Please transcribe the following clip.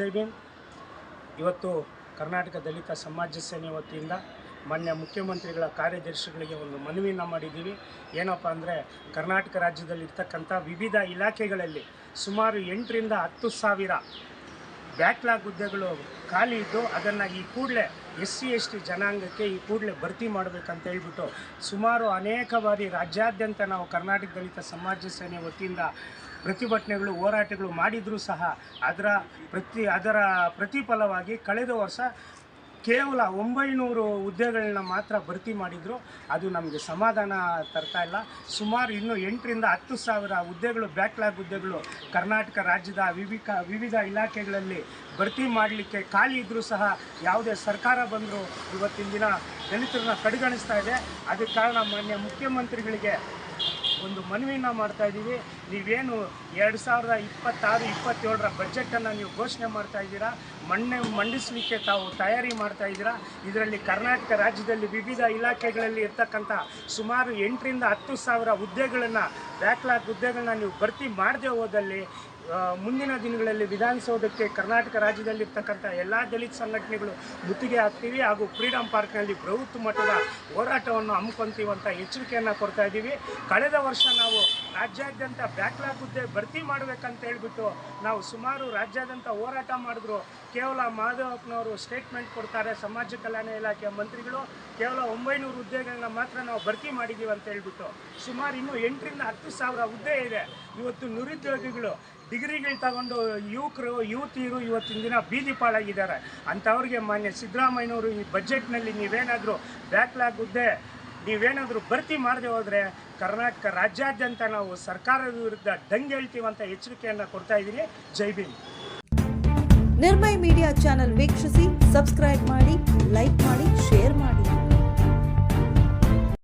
ಜೈ ಭೀಮ್. ಇವತ್ತು ಕರ್ನಾಟಕ ದಲಿತ ಸಮಾಜ ಸೇನೆ ವತಿಯಿಂದ ಮಾನ್ಯ ಮುಖ್ಯಮಂತ್ರಿಗಳ ಕಾರ್ಯದರ್ಶಿಗಳಿಗೆ ಒಂದು ಮನವಿಯನ್ನು ಮಾಡಿದ್ದೀವಿ. ಏನಪ್ಪ ಅಂದರೆ, ಕರ್ನಾಟಕ ರಾಜ್ಯದಲ್ಲಿರ್ತಕ್ಕಂಥ ವಿವಿಧ ಇಲಾಖೆಗಳಲ್ಲಿ ಸುಮಾರು 8 ರಿಂದ 10 ಸಾವಿರ ಬ್ಯಾಕ್ಲಾಗ್ ಹುದ್ದೆಗಳು ಖಾಲಿ ಇದ್ದು, ಅದನ್ನು ಈ ಕೂಡಲೇ SC/ST ಜನಾಂಗಕ್ಕೆ ಈ ಕೂಡಲೇ ಭರ್ತಿ ಮಾಡಬೇಕಂತ ಹೇಳ್ಬಿಟ್ಟು ಸುಮಾರು ಅನೇಕ ಬಾರಿ ರಾಜ್ಯಾದ್ಯಂತ ನಾವು ಕರ್ನಾಟಕ ದಲಿತ ಸಮಾಜ ಸೇನೆ ವತಿಯಿಂದ ಪ್ರತಿಭಟನೆಗಳು, ಹೋರಾಟಗಳು ಮಾಡಿದರೂ ಸಹ ಅದರ ಪ್ರತಿಫಲವಾಗಿ ಕಳೆದ ವರ್ಷ ಕೇವಲ 900 ಹುದ್ದೆಗಳನ್ನ ಮಾತ್ರ ಭರ್ತಿ ಮಾಡಿದರು. ಅದು ನಮಗೆ ಸಮಾಧಾನ ತರ್ತಾ ಇಲ್ಲ. ಸುಮಾರು ಇನ್ನೂ 8 ರಿಂದ 10 ಸಾವಿರ ಹುದ್ದೆಗಳು, ಬ್ಯಾಕ್ಲಾಗ್ ಹುದ್ದೆಗಳು ಕರ್ನಾಟಕ ರಾಜ್ಯದ ವಿವಿಧ ಇಲಾಖೆಗಳಲ್ಲಿ ಭರ್ತಿ ಮಾಡಲಿಕ್ಕೆ ಖಾಲಿ ಇದ್ದರೂ ಸಹ ಯಾವುದೇ ಸರ್ಕಾರ ಬಂದರೂ ಇವತ್ತಿನ ದಿನ ದಲಿತರನ್ನ ಕಡೆಗಣಿಸ್ತಾ ಇದೆ. ಅದಕ್ಕೆ ಕಾರಣ ಮಾನ್ಯ ಮುಖ್ಯಮಂತ್ರಿಗಳಿಗೆ ಒಂದು ಮನವಿಯನ್ನು ಮಾಡ್ತಾ ಇದ್ದೀವಿ. ನೀವೇನು 2026-27ರ ಬಜೆಟನ್ನು ನೀವು ಘೋಷಣೆ ಮಾಡ್ತಾ ಇದ್ದೀರಾ, ಮಂಡಿಸಲಿಕ್ಕೆ ತಾವು ತಯಾರಿ ಮಾಡ್ತಾ ಇದ್ದೀರಾ. ಇದರಲ್ಲಿ ಕರ್ನಾಟಕ ರಾಜ್ಯದಲ್ಲಿ ವಿವಿಧ ಇಲಾಖೆಗಳಲ್ಲಿ ಇರ್ತಕ್ಕಂಥ ಸುಮಾರು 8 ರಿಂದ 10 ಸಾವಿರ ಹುದ್ದೆಗಳನ್ನು, ಬ್ಯಾಕ್ಲಾಗ್ ಹುದ್ದೆಗಳನ್ನ ನೀವು ಭರ್ತಿ ಮಾಡದೆ ಹೋದಲ್ಲಿ ಮುಂದಿನ ದಿನಗಳಲ್ಲಿ ವಿಧಾನಸೌಧಕ್ಕೆ ಕರ್ನಾಟಕ ರಾಜ್ಯದಲ್ಲಿರ್ತಕ್ಕಂಥ ಎಲ್ಲ ದಲಿತ ಸಂಘಟನೆಗಳು ಮುತ್ತಿಗೆ ಹಾಕ್ತೀವಿ ಹಾಗೂ ಫ್ರೀಡಮ್ ಪಾರ್ಕ್ನಲ್ಲಿ ಬೃಹತ್ ಮಟ್ಟದ ಹೋರಾಟವನ್ನು ಹಮ್ಮಿಕೊಂತೀವಿ ಅಂತ ಎಚ್ಚರಿಕೆಯನ್ನು ಕೊಡ್ತಾ ಇದ್ದೀವಿ. ಕಳೆದ ವರ್ಷ ನಾವು ರಾಜ್ಯಾದ್ಯಂತ ಬ್ಯಾಕ್ಲಾಗ್ ಹುದ್ದೆ ಭರ್ತಿ ಮಾಡಬೇಕಂತ ಹೇಳಿಬಿಟ್ಟು ನಾವು ಸುಮಾರು ರಾಜ್ಯಾದ್ಯಂತ ಹೋರಾಟ ಮಾಡಿದ್ರು. ಕೇವಲ ಮಾಧವಪ್ಪನವರು ಸ್ಟೇಟ್ಮೆಂಟ್ ಕೊಡ್ತಾರೆ, ಸಮಾಜ ಕಲ್ಯಾಣ ಇಲಾಖೆಯ ಮಂತ್ರಿಗಳು ಕೇವಲ 900 ಹುದ್ದೆಗಳನ್ನ ಮಾತ್ರ ನಾವು ಭರ್ತಿ ಮಾಡಿದ್ದೀವಿ ಅಂತ ಹೇಳ್ಬಿಟ್ಟು ಸುಮಾರು ಇನ್ನೂ 8 ರಿಂದ 10 ಸಾವಿರ ಹುದ್ದೆ ಇದೆ. ಇವತ್ತು ನಿರುದ್ಯೋಗಿಗಳು ಡಿಗ್ರಿಗಳು ತಗೊಂಡು ಯುವತಿಯರು ಇವತ್ತಿನ ದಿನ ಬೀದಿ ಪಾಲಾಗಿದ್ದಾರೆ. ಅಂಥವ್ರಿಗೆ ಮಾನ್ಯ ಸಿದ್ದರಾಮಯ್ಯನವರು ಈ ಬಜೆಟ್ನಲ್ಲಿ ನೀವೇನಾದರೂ ಬ್ಯಾಕ್ಲಾಗ್ ಹುದ್ದೆ ನೀವೇನಾದರೂ ಭರ್ತಿ ಮಾಡದೆ ಹೋದರೆ ಕರ್ನಾಟಕ ರಾಜ್ಯಾದ್ಯಂತ ನಾವು ಸರ್ಕಾರದ ವಿರುದ್ಧ ದಂಗೆ ಹೇಳ್ತೀವಂತ ಎಚ್ಚರಿಕೆಯನ್ನು ಕೊಡ್ತಾ ಇದ್ದೀನಿ. ಜೈ ಭೀಮ್. ನಿರ್ಮಯ್ ಮೀಡಿಯಾ ಚಾನೆಲ್ ವೀಕ್ಷಿಸಿ, ಸಬ್ಸ್ಕ್ರೈಬ್ ಮಾಡಿ, ಲೈಕ್ ಮಾಡಿ, ಶೇರ್ ಮಾಡಿ.